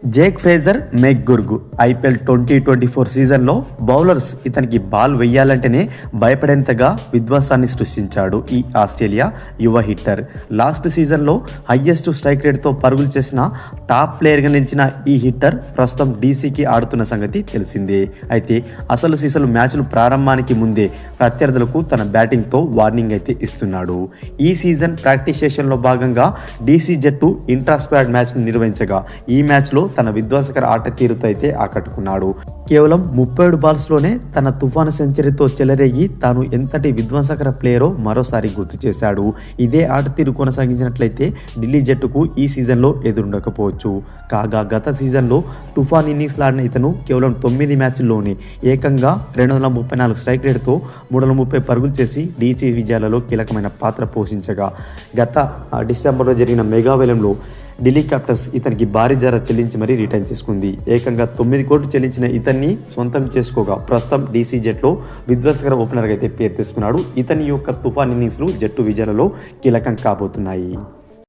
Jake Fraser McGurk IPL 2024 సీజన్లో bowlers ఇతనికి ball వేయాలంటేనే భయపడేంతగా విధ్వంసాన్ని సృష్టించాడు ఈ ఆస్ట్రేలియా యువ హిట్టర్. లాస్ట్ సీజన్లో హయ్యెస్ట్ స్ట్రైక్ రేట్తో పరుగులు చేసిన టాప్ ప్లేయర్గా నిలిచిన ఈ హిట్టర్ ప్రస్తుతం డీసీకి ఆడుతున్న సంగతి తెలిసిందే. అయితే అసలు సీసలు మ్యాచ్లు ప్రారంభానికి ముందే ప్రత్యర్థులకు తన బ్యాటింగ్తో వార్నింగ్ అయితే ఇస్తున్నాడు. ఈ సీజన్ ప్రాక్టీస్ సెషన్లో భాగంగా డీసీ జట్టు ఇంట్రా స్క్వాడ్ మ్యాచ్ను నిర్వహించగా ఈ మ్యాచ్లో తన విధ్వంసకర ఆట తీరుతో అయితే ఆకట్టుకున్నాడు. కేవలం 37 బాల్స్లోనే తన తుఫాను సెంచరీతో చెలరేగి తాను ఎంతటి విధ్వంసకర ప్లేయరో మరోసారి గుర్తు చేశాడు. ఇదే ఆట తీరు కొనసాగించినట్లయితే ఢిల్లీ జట్టుకు ఈ సీజన్లో ఎదురుండకపోవచ్చు. కాగా గత సీజన్లో తుఫాన్ ఇన్నింగ్స్ ఆడిన ఇతను కేవలం 9 మ్యాచ్ల్లోనే ఏకంగా 234 స్ట్రైక్ రేట్తో 330 పరుగులు చేసి డీసీ విజయాలలో కీలకమైన పాత్ర పోషించగా గత డిసెంబర్లో జరిగిన మెగా వేలంలో ఢిల్లీ క్యాపిటల్స్ ఇతనికి భారీ ధర చెల్లించి మరీ రిటైన్ చేసుకుంది. ఏకంగా 9 కోట్లు చెల్లించిన ఇతన్ని సొంతం చేసుకోగా ప్రస్తుతం డీసీ జట్లో విధ్వంసకర ఓపెనర్గా అయితే పేరు తెచ్చుకున్నాడు. ఇతని యొక్క తుఫాన్ ఇన్నింగ్స్లు జట్టు విజయాలలో కీలకం కాబోతున్నాయి.